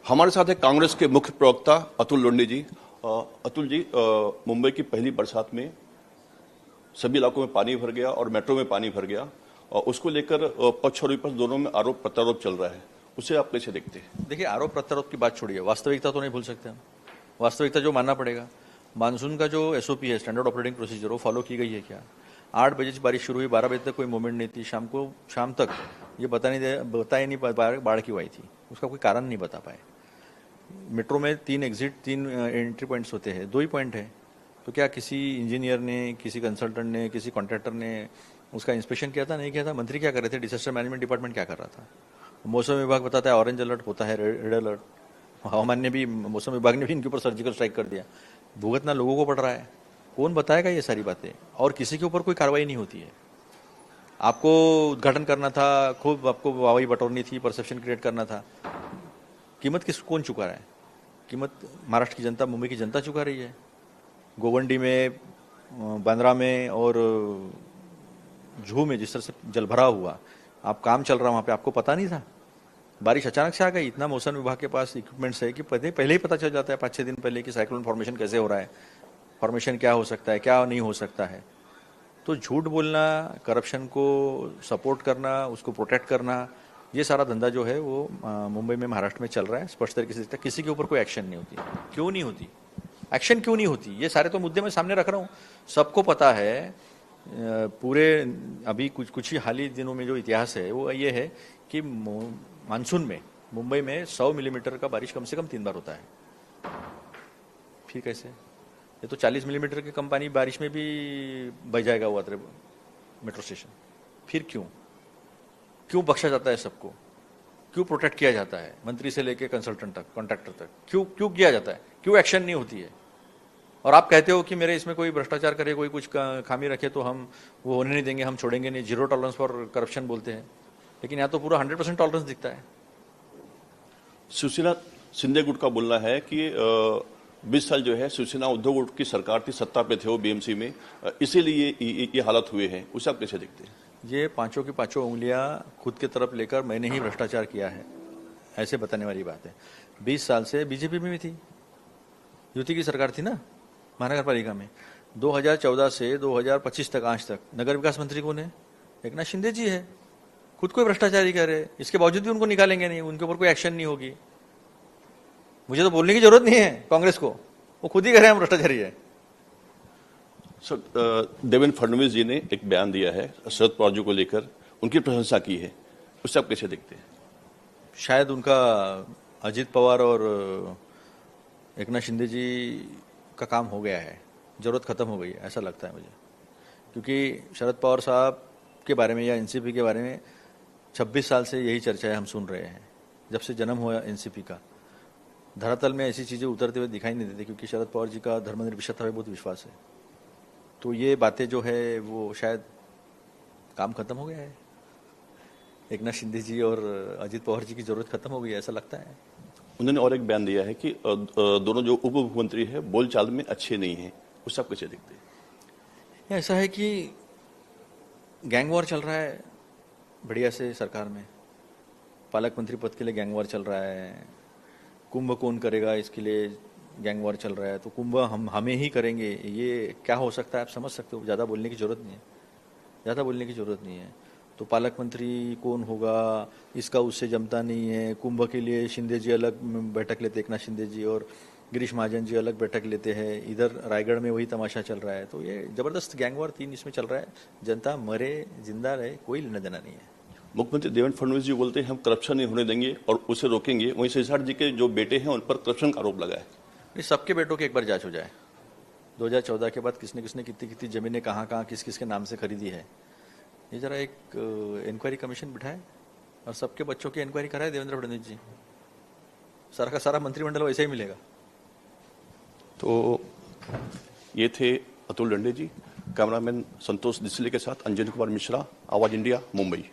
हमारे साथ है कांग्रेस के मुख्य प्रवक्ता अतुल लोंढे जी। अतुल जी, मुंबई की पहली बरसात में सभी इलाकों में पानी भर गया और मेट्रो में पानी भर गया और उसको लेकर पक्ष और विपक्ष दोनों में आरोप प्रत्यारोप चल रहा है, उसे आप कैसे देखते हैं? देखिए, आरोप प्रत्यारोप की बात छोड़िए, वास्तविकता तो नहीं भूल सकते हम। वास्तविकता जो मानना पड़ेगा, मानसून का जो एसओपी है, स्टैंडर्ड ऑपरेटिंग प्रोसीजर, वो फॉलो की गई है क्या? 8 बजे से बारिश शुरू हुई, 12 बजे तक कोई मूवमेंट नहीं थी, शाम तक ये बता ही नहीं बाढ़ क्यों आई थी, उसका कोई कारण नहीं बता पाए। मेट्रो में 3 एग्जिट 3 एंट्री पॉइंट्स होते हैं, 2 ही पॉइंट है, तो क्या किसी इंजीनियर ने, किसी कंसल्टेंट ने, किसी कॉन्ट्रैक्टर ने उसका इंस्पेक्शन किया था? नहीं किया था। मंत्री क्या कर रहे थे? डिजास्टर मैनेजमेंट डिपार्टमेंट क्या कर रहा था? मौसम विभाग बताता है ऑरेंज अलर्ट, होता है रेड अलर्ट। हवामान ने भी, मौसम विभाग ने भी इनके ऊपर सर्जिकल स्ट्राइक कर दिया। भुगतना लोगों को पड़ रहा है। कौन बताएगा ये सारी बातें? और किसी के ऊपर कोई कार्रवाई नहीं होती है। आपको उद्घाटन करना था, खूब आपको वाहवाही बटोरनी थी, परसेप्शन क्रिएट करना था। कीमत कौन चुका रहा है? कीमत महाराष्ट्र की जनता, मुंबई की जनता चुका रही है। गोवंडी में, बांद्रा में और जूहू में जिस तरह से जलभराव हुआ, आप काम चल रहा वहाँ पे, आपको पता नहीं था? बारिश अचानक से आ गई। इतना मौसम विभाग के पास इक्विपमेंट्स है कि पहले ही पता चल जाता है 5-6 दिन पहले कि साइक्लोन फॉर्मेशन कैसे हो रहा है, फॉर्मेशन क्या हो सकता है, क्या नहीं हो सकता है। तो झूठ बोलना, करप्शन को सपोर्ट करना, उसको प्रोटेक्ट करना, ये सारा धंधा जो है वो मुंबई में, महाराष्ट्र में चल रहा है। स्पष्ट तरीके से किसी के ऊपर कोई एक्शन नहीं होती। क्यों नहीं होती? एक्शन क्यों नहीं होती? ये सारे तो मुद्दे मैं सामने रख रहा हूँ। सबको पता है, पूरे अभी कुछ ही हाल ही दिनों में जो इतिहास है वो ये है कि मानसून में मुंबई में 100 मिलीमीटर का बारिश कम से कम 3 बार होता है। फिर कैसे? ये तो 40 मिलीमीटर की कम पानी बारिश में भी बह जाएगा वो मेट्रो स्टेशन। फिर क्यों बख्शा जाता है सबको? क्यों प्रोटेक्ट किया जाता है? मंत्री से लेके कंसल्टेंट तक, कॉन्ट्रैक्टर तक क्यों किया जाता है? क्यों एक्शन नहीं होती है? और आप कहते हो कि मेरे इसमें कोई भ्रष्टाचार करे, कोई कुछ खामी रखे तो हम वो होने नहीं देंगे, हम छोड़ेंगे नहीं। 0 टॉलरेंस फॉर करप्शन बोलते हैं, लेकिन यहाँ तो पूरा 100% टॉलरेंस दिखता है। शिवसेना शिंदे गुट का बोलना है कि 20 साल जो है शिवसेना उद्धव गुट की सरकार थी, सत्ता पे थे वो बीएमसी में, इसीलिए ये हालत हुए हैं। उसे आप कैसे देखते हैं? ये पांचों की पांचों उंगलियां खुद की तरफ लेकर मैंने ही भ्रष्टाचार किया है, ऐसे बताने वाली बात है। 20 साल से बीजेपी में भी थी, युति की सरकार थी ना महानगर पालिका में। 2014 से 2025 तक, आज तक नगर विकास मंत्री कौन है? एकनाथ शिंदे जी है। खुद कोई भ्रष्टाचारी कर रहे, इसके बावजूद भी उनको निकालेंगे नहीं, उनके ऊपर कोई एक्शन नहीं होगी। मुझे तो बोलने की जरूरत नहीं है कांग्रेस को, वो खुद ही कह रहे हैं भ्रष्टाचारी है। सर, देवेंद्र फडणवीस जी ने एक बयान दिया है शरद पवार जी को लेकर, उनकी प्रशंसा की है, उससे आप कैसे देखते हैं? शायद उनका अजित पवार और एकनाथ शिंदे जी का काम हो गया है, जरूरत खत्म हो गई है, ऐसा लगता है मुझे। क्योंकि शरद पवार साहब के बारे में या एनसीपी के बारे में 26 साल से यही चर्चा है, हम सुन रहे हैं जब से जन्म हुआ एनसीपी का। धरातल में ऐसी चीजें उतरते हुए दिखाई नहीं देती, क्योंकि शरद पवार जी का धर्मनिरपेक्षता में बहुत विश्वास है। तो ये बातें जो है वो शायद काम खत्म हो गया है, एकनाथ शिंदे जी और अजित पवार जी की जरूरत खत्म हो गई है, ऐसा लगता है। उन्होंने और एक बयान दिया है कि दोनों जो उप मुख्यमंत्री है बोलचाल में अच्छे नहीं हैं, उसे आप कैसे देखते हैं? ऐसा है कि गैंग वॉर चल रहा है बढ़िया से सरकार में, पालक मंत्री पद के लिए गैंग वॉर चल रहा है। कुंभ कौन करेगा इसके लिए गैंग वॉर चल रहा है, तो कुंभ हमें ही करेंगे, ये क्या हो सकता है आप समझ सकते हो। ज़्यादा बोलने की जरूरत नहीं है, ज़्यादा बोलने की जरूरत नहीं है। तो पालक मंत्री कौन होगा, इसका उससे जमता नहीं है। कुंभ के लिए शिंदे जी अलग बैठक लेते, एकनाथ शिंदे जी, और गिरीश महाजन जी अलग बैठक लेते हैं। इधर रायगढ़ में वही तमाशा चल रहा है। तो ये जबरदस्त गैंग वॉर 3 इसमें चल रहा है। जनता मरे जिंदा रहे, कोई लेना देना नहीं है। मुख्यमंत्री देवेंद्र फडणवीस जी बोलते हैं हम करप्शन नहीं होने देंगे और उसे रोकेंगे, वहीं शेषाट जी के जो बेटे हैं उन पर करप्शन का आरोप लगा है। सबके बेटों की एक बार जांच हो जाए। 2014 के बाद किसने किसने कितनी कितनी जमीनें कहाँ कहाँ किस किस के नाम से खरीदी है, ये जरा एक इंक्वायरी कमीशन बिठाए और सबके बच्चों की इंक्वायरी कराए देवेंद्र फडणवीस जी। सारा का सारा मंत्रिमंडल वैसे ही मिलेगा। तो ये थे अतुल लोंढे जी। कैमरामैन संतोष डिसले के साथ अंजन कुमार मिश्रा, आवाज इंडिया, मुंबई।